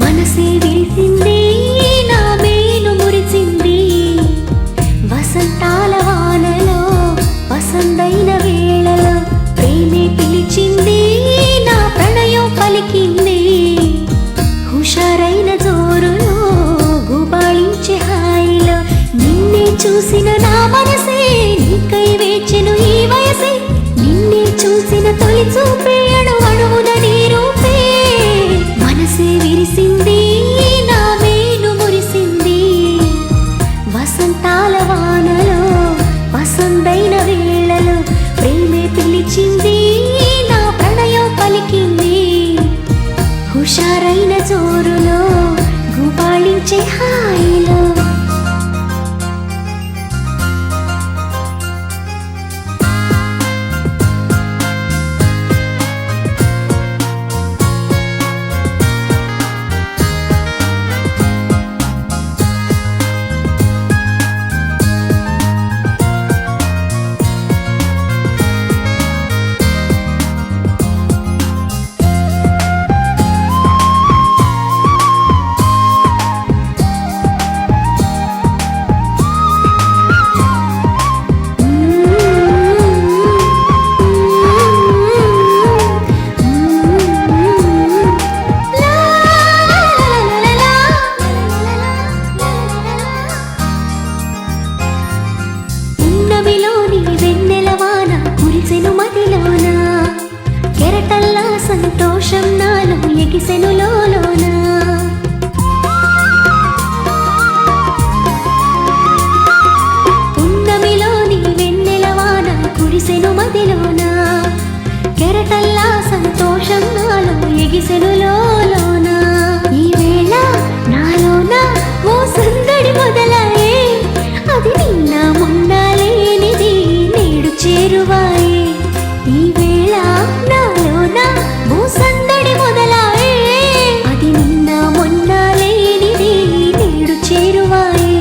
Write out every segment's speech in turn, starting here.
మనసే విరిసింది నా మేను మురిసింది వసంతాల వానలో వసంతైన వేళలో ప్రేమే పిలిచింది నా ప్రణయం పలికింది హుషారైన జోరులో గుబాళించే హాయిలో నిన్నే చూసిన నా మనసే నీకై వేచెను ఈ వయసే నిన్నే చూసిన తొలి చూపే అణువణువున నీ రూపే మనసే విరిసింది నా మేను మురిసింది వసంతాల వానలో వసంతైన వేళలో ప్రేమే పిలిచింది నా ప్రణయం పలికింది హుషారైన జోరులో గుబాళించే హాయిలో కెరటల్లా సంతోషం నాలో ఎగిసెను లోలోన పున్నమిలోని వెన్నెలవాన కురిసెను మదిలోన కెరటల్లా సంతోషం నాలో ఎగిసెను లోలోన ఈ వేళ నాలోన ఓ సందడి మొదలాయే అది నిన్న మొన్న లేనిది నేడు చేరువాయే ఈ వేళ నాలోన ఓ సందడి మొదలాయే అది నిన్న మొన్న లేనిది నేడు చేరువాయే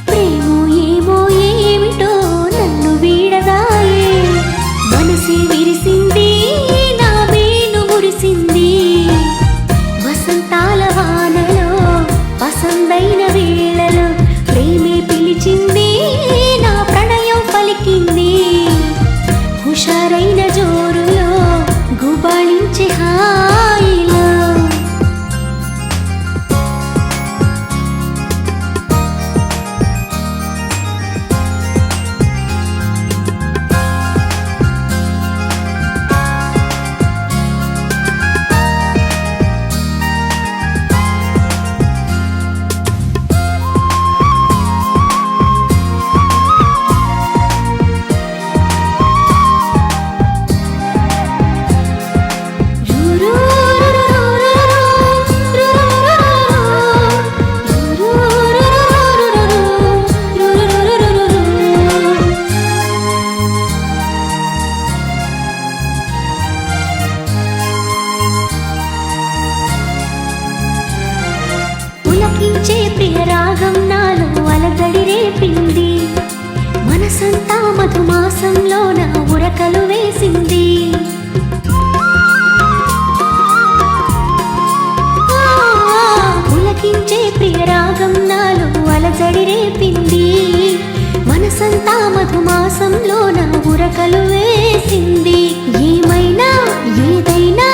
ప్రేమో ఏమో ఏమిటో నన్ను వీడదాయే మనసే విరిసింది నా మేను మురిసింది వసంతాల వానలో వసంతైన వేళలో ప్రేమే పిలిచింది నా ప్రణయం పలికింది హుషారైన జోరులో గుబాళించే హాయిలో పులకించే ప్రియ రాగం నాలో అలజడి రేపింది మనసంతా మధుమాసంలో నా ఉరకలు వేసింది పులకించే ప్రియ రాగం నాలో అలజడి రేపింది మనసంతా మధుమాసంలో నా ఉరకలు వేసింది ఏమైనా ఏదైనా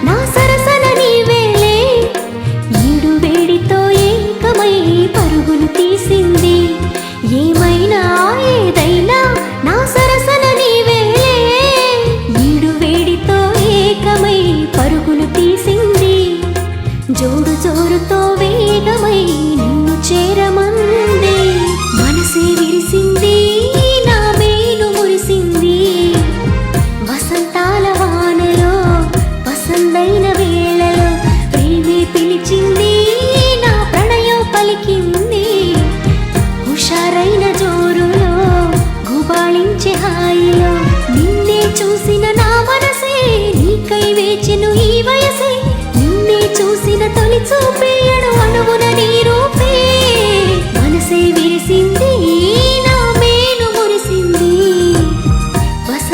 నా సరసన నీవేలే ఈడు వేడితో ఏకమై పరుగులు తీసింది ఏమైనా ఏదైనా నా సరసన నీవేలే ఈడు వేడితో ఏకమై పరుగులు తీసింది జోడు జోరుతో వేగమై నిన్ను చేరమంది మనసే విరిసింది నా మేను మురిసింది వసంతాల వానలో వసంతైన వేళలో ప్రేమే పిలిచింది నా ప్రణయం పలికింది హుషారైన జోరులో గుబాళించే హాయిలో నిన్నే చూసిన నా మనసే నీకై వేచెను ఈ వయసే నిన్నే చూసిన తొలి చూపే